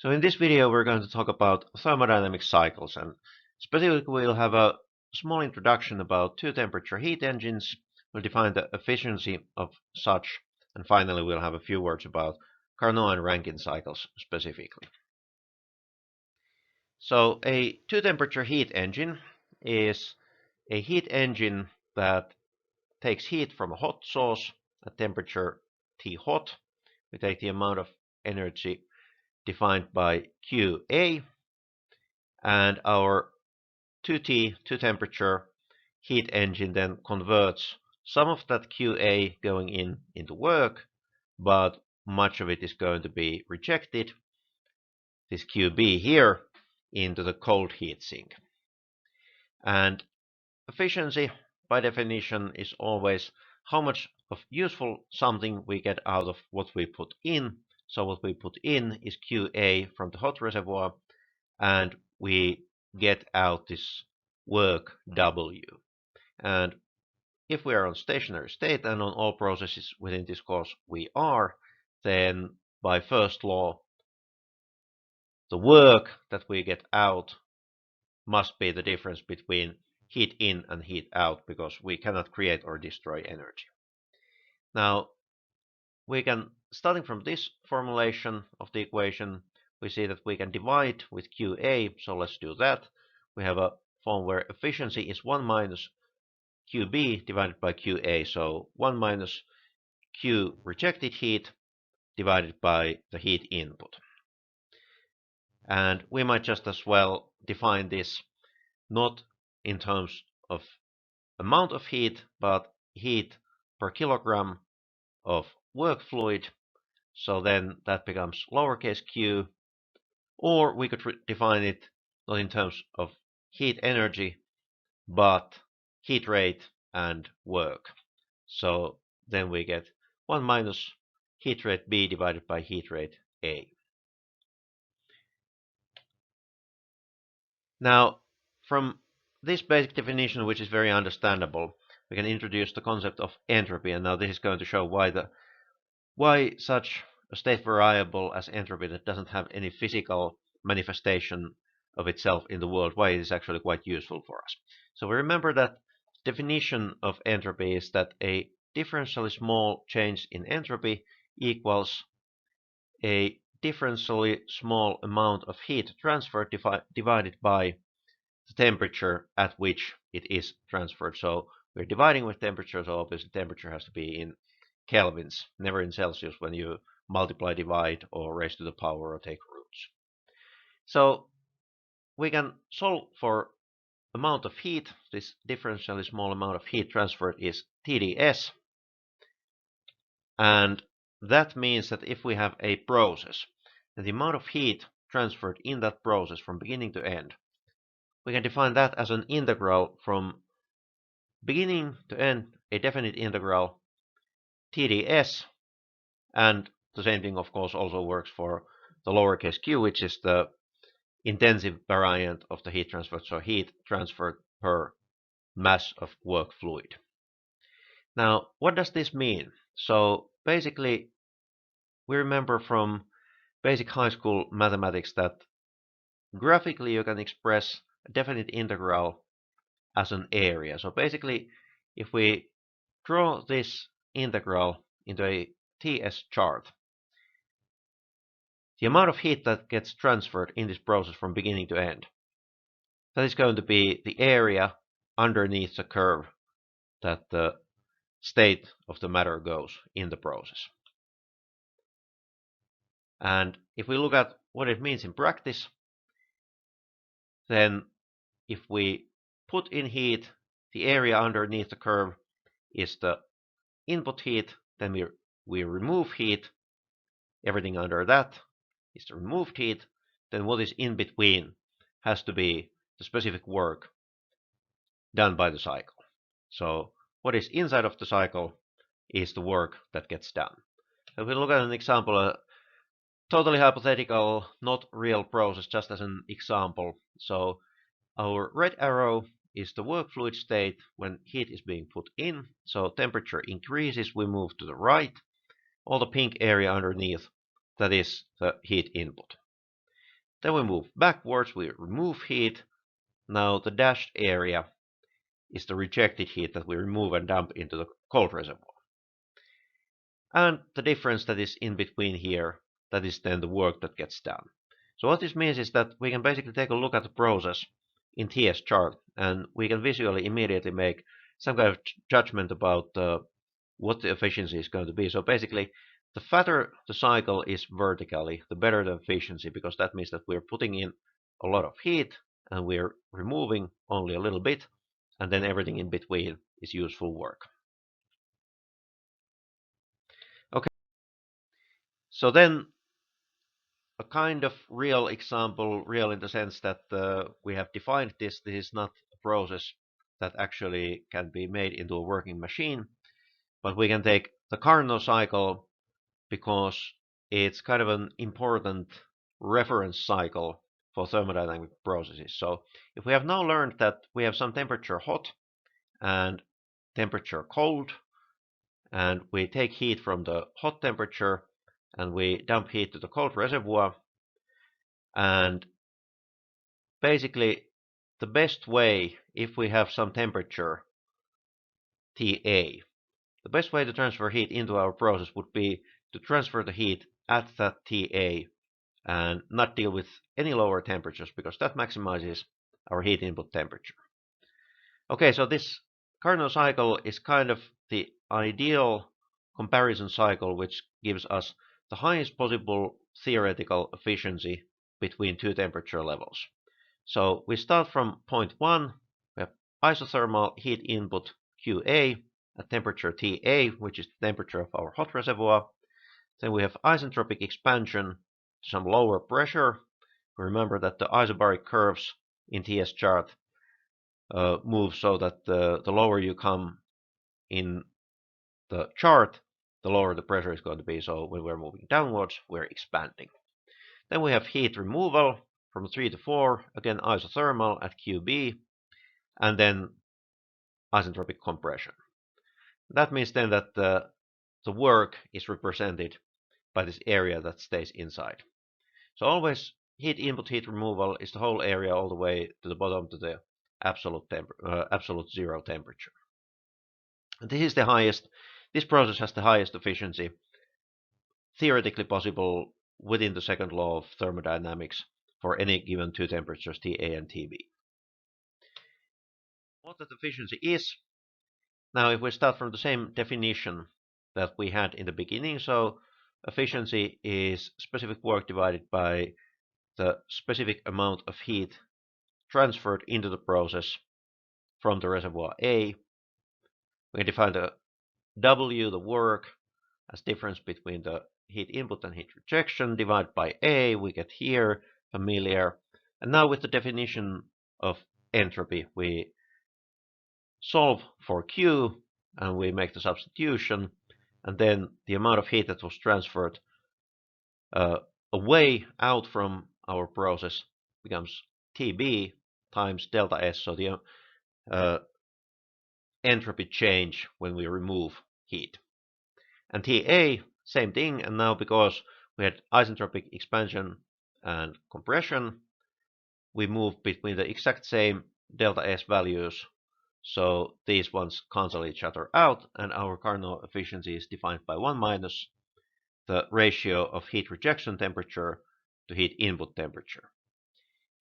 So in this video, we're going to talk about thermodynamic cycles, and specifically we'll have a small introduction about two-temperature heat engines. We'll define the efficiency of such, and finally we'll have a few words about Carnot and Rankine cycles specifically. So a two-temperature heat engine is a heat engine that takes heat from a hot source at temperature T hot. We take the amount of energy defined by QA, and our 2T, two-temperature heat engine then converts some of that QA going into work, but much of it is going to be rejected, this QB here, into the cold heat sink. And efficiency, by definition, is always how much of useful something we get out of what we put in. So what we put in is QA from the hot reservoir, and we get out this work W. And if we are on stationary state and on all processes within this course we are, then by first law, the work that we get out must be the difference between heat in and heat out, because we cannot create or destroy energy. Now, we can, starting from this formulation of the equation, we see that we can divide with QA, so let's do that. We have a form where efficiency is 1 minus QB divided by QA, so 1 minus Q rejected heat divided by the heat input. And we might just as well define this not in terms of amount of heat, but heat per kilogram of work fluid. So then that becomes lowercase q, or we could define it not in terms of heat energy, but heat rate and work. So then we get 1 minus heat rate B divided by heat rate A. Now, from this basic definition, which is very understandable, we can introduce the concept of entropy, and now this is going to show why such a state variable as entropy that doesn't have any physical manifestation of itself in the world, why it is actually quite useful for us. So we remember that definition of entropy is that a differentially small change in entropy equals a differentially small amount of heat transferred divided by the temperature at which it is transferred. So we're dividing with temperature, so obviously temperature has to be in kelvins, never in Celsius when you multiply, divide, or raise to the power or take roots. So we can solve for amount of heat. This differentially small amount of heat transferred is TdS, and that means that if we have a process, then the amount of heat transferred in that process from beginning to end, we can define that as an integral from beginning to end, a definite integral TdS, and the same thing, of course, also works for the lowercase q, which is the intensive variant of the heat transfer, so heat transferred per mass of work fluid. Now, what does this mean? So basically, we remember from basic high school mathematics that graphically you can express a definite integral as an area. So basically, if we draw this integral into a TS chart, the amount of heat that gets transferred in this process from beginning to end, that is going to be the area underneath the curve that the state of the matter goes in the process. And if we look at what it means in practice, then if we put in heat, the area underneath the curve is the input heat, then we remove heat, everything under that is the removed heat, then what is in between has to be the specific work done by the cycle. So what is inside of the cycle is the work that gets done. So if we look at an example, a totally hypothetical, not real process, just as an example. So our red arrow is the work fluid state when heat is being put in. So temperature increases, we move to the right. All the pink area underneath, that is the heat input. Then we move backwards, we remove heat. Now the dashed area is the rejected heat that we remove and dump into the cold reservoir. And the difference that is in between here, that is then the work that gets done. So what this means is that we can basically take a look at the process in TS chart, and we can visually immediately make some kind of judgment about what the efficiency is going to be. So basically, the fatter the cycle is vertically, the better the efficiency, because that means that we're putting in a lot of heat and we're removing only a little bit, and then everything in between is useful work. Okay, so then a kind of real example, real in the sense that we have defined this. This is not a process that actually can be made into a working machine, but we can take the Carnot cycle because it's kind of an important reference cycle for thermodynamic processes. So if we have now learned that we have some temperature hot and temperature cold, and we take heat from the hot temperature and we dump heat to the cold reservoir, and basically the best way, if we have some temperature TA, the best way to transfer heat into our process would be to transfer the heat at that TA and not deal with any lower temperatures, because that maximizes our heat input temperature. Okay, so this Carnot cycle is kind of the ideal comparison cycle which gives us the highest possible theoretical efficiency between two temperature levels. So we start from point 1, we have isothermal heat input QA at temperature TA, which is the temperature of our hot reservoir. Then we have isentropic expansion to some lower pressure. Remember that the isobaric curves in TS chart move so that the lower you come in the chart, the lower the pressure is going to be. So when we're moving downwards, we're expanding. Then we have heat removal from 3 to 4, again isothermal at QB, and then isentropic compression. That means then that the work is represented by this area that stays inside. So always heat input, heat removal is the whole area all the way to the bottom to the absolute zero temperature. And this is the highest. This process has the highest efficiency theoretically possible within the second law of thermodynamics for any given two temperatures, TA and TB. What that efficiency is, now if we start from the same definition that we had in the beginning, so efficiency is specific work divided by the specific amount of heat transferred into the process from the reservoir A. We can define the W, the work, as difference between the heat input and heat rejection, divided by A. We get here familiar. And now with the definition of entropy, we solve for Q and we make the substitution, and then the amount of heat that was transferred away out from our process becomes TB times delta S, so the entropy change when we remove heat. And TA, same thing, and now because we had isentropic expansion and compression, we move between the exact same delta S values, so these ones cancel each other out, and our Carnot efficiency is defined by 1 minus the ratio of heat rejection temperature to heat input temperature.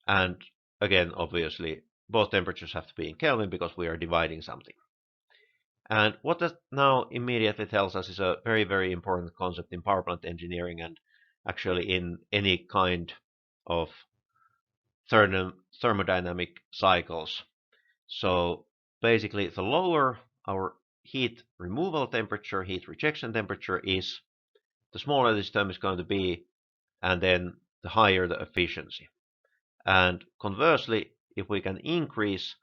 And again, obviously, both temperatures have to be in Kelvin because we are dividing something. And what that now immediately tells us is a very, very important concept in power plant engineering and actually in any kind of thermodynamic cycles. So basically, the lower our heat removal temperature, heat rejection temperature is, the smaller this term is going to be, and then the higher the efficiency. And conversely, if we can increase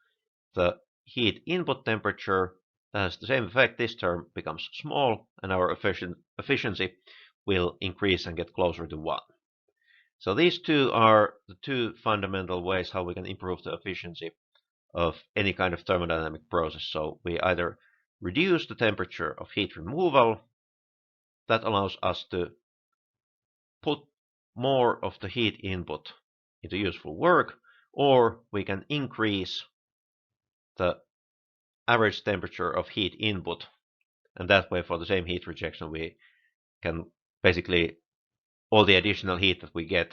the heat input temperature, that has the same effect. This term becomes small, and our efficiency will increase and get closer to 1. So these two are the two fundamental ways how we can improve the efficiency of any kind of thermodynamic process. So we either reduce the temperature of heat removal, that allows us to put more of the heat input into useful work, or we can increase the average temperature of heat input, and that way for the same heat rejection we can basically all the additional heat that we get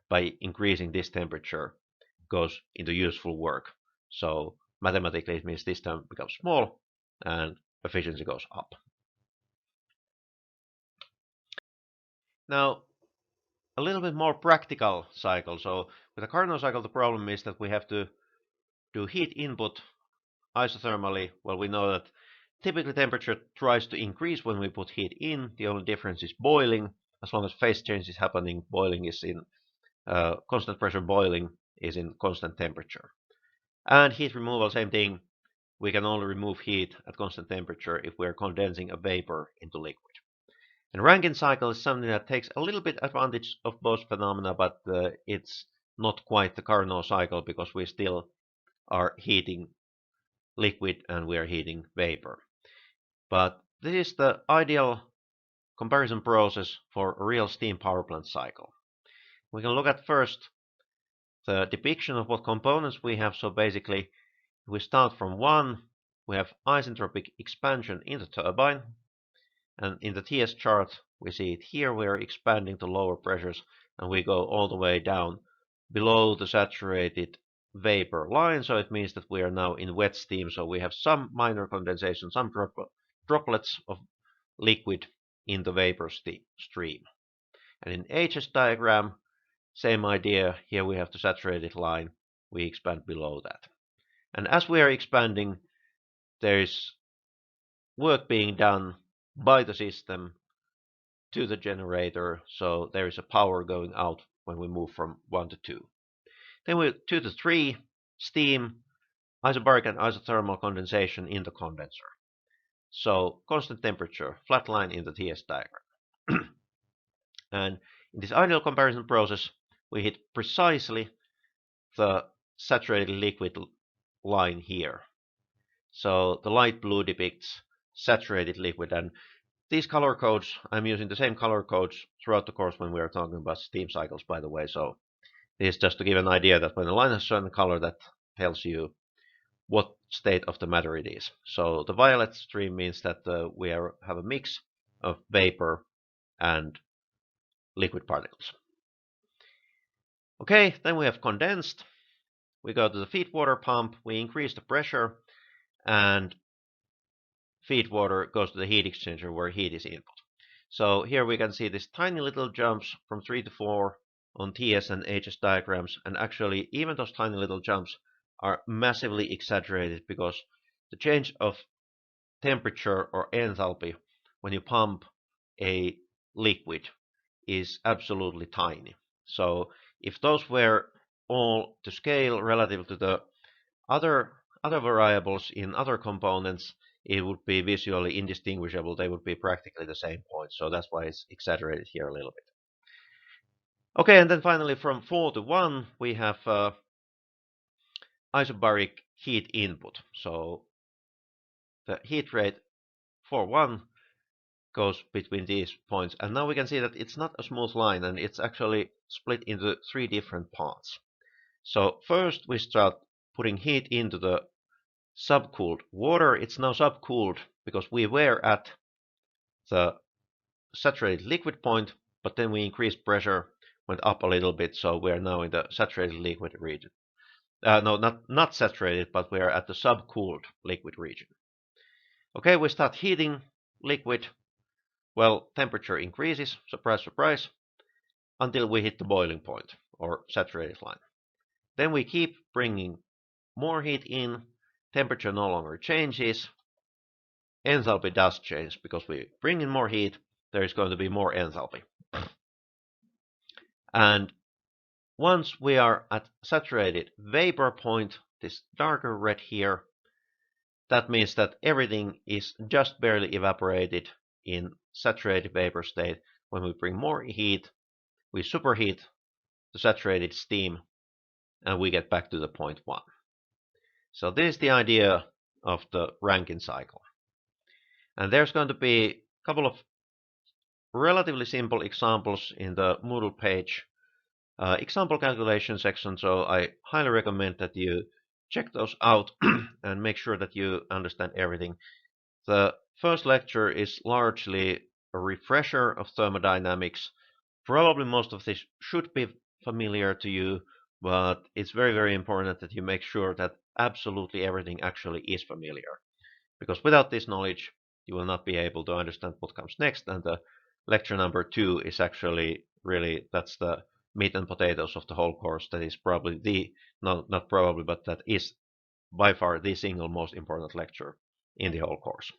by increasing this temperature goes into useful work. So mathematically it means this term becomes small and efficiency goes up. Now a little bit more practical cycle. So with a Carnot cycle the problem is that we have to do heat input isothermally. Well, we know that typically temperature tries to increase when we put heat in. The only difference is boiling. As long as phase change is happening, boiling is in constant pressure. Boiling is in constant temperature. And heat removal, same thing. We can only remove heat at constant temperature if we are condensing a vapor into liquid. And Rankine cycle is something that takes a little bit advantage of both phenomena, but it's not quite the Carnot cycle because we still are heating liquid and we are heating vapor. But this is the ideal comparison process for a real steam power plant cycle. We can look at first the depiction of what components we have. So basically, if we start from 1, we have isentropic expansion in the turbine. And in the TS chart, we see it here. We are expanding to lower pressures, and we go all the way down below the saturated vapor line. So it means that we are now in wet steam. So we have some minor condensation, some droplets of liquid in the vapor stream. And in HS diagram, same idea. Here we have the saturated line. We expand below that. And as we are expanding, there is work being done by the system to the generator. So there is a power going out when we move from 1 to 2. Then we 2 to 3, steam, isobaric and isothermal condensation in the condenser. So constant temperature, flat line in the TS diagram. And in this ideal comparison process, we hit precisely the saturated liquid line here. So the light blue depicts saturated liquid, and these color codes, I'm using the same color codes throughout the course when we are talking about steam cycles, by the way. So this is just to give an idea that when the line has a certain color, that tells you what state of the matter it is. So the violet stream means that we have a mix of vapor and liquid particles. Okay, then we have condensed. We go to the feed water pump, we increase the pressure, and feed water goes to the heat exchanger where heat is input. So here we can see these tiny little jumps from 3 to 4 on TS and HS diagrams, and actually even those tiny little jumps are massively exaggerated because the change of temperature or enthalpy when you pump a liquid is absolutely tiny. So if those were all to scale relative to the other variables in other components, it would be visually indistinguishable. They would be practically the same point. So that's why it's exaggerated here a little bit. Okay, and then finally from 4 to 1, we have isobaric heat input. So the heat rate for 1 goes between these points. And now we can see that it's not a smooth line, and it's actually split into 3 different parts. So first we start putting heat into the subcooled water. It's now subcooled because we were at the saturated liquid point, but then we increased pressure, went up a little bit, so we're now in the saturated liquid region. No, not saturated, but we're at the subcooled liquid region. Okay, we start heating liquid. Well, temperature increases, surprise, surprise, until we hit the boiling point or saturated line. Then we keep bringing more heat in, temperature no longer changes, enthalpy does change because we bring in more heat, there is going to be more enthalpy. And once we are at saturated vapor point, this darker red here, that means that everything is just barely evaporated in saturated vapor state. When we bring more heat, we superheat the saturated steam, and we get back to the point 1. So this is the idea of the Rankine cycle. And there's going to be a couple of relatively simple examples in the Moodle page example calculation section. So I highly recommend that you check those out and make sure that you understand everything. The first lecture is largely a refresher of thermodynamics. Probably most of this should be familiar to you, but it's very, very important that you make sure that absolutely everything actually is familiar. Because without this knowledge, you will not be able to understand what comes next. And the lecture number 2 is actually really, that's the meat and potatoes of the whole course. That is probably no, not probably, but that is by far the single most important lecture in the whole course.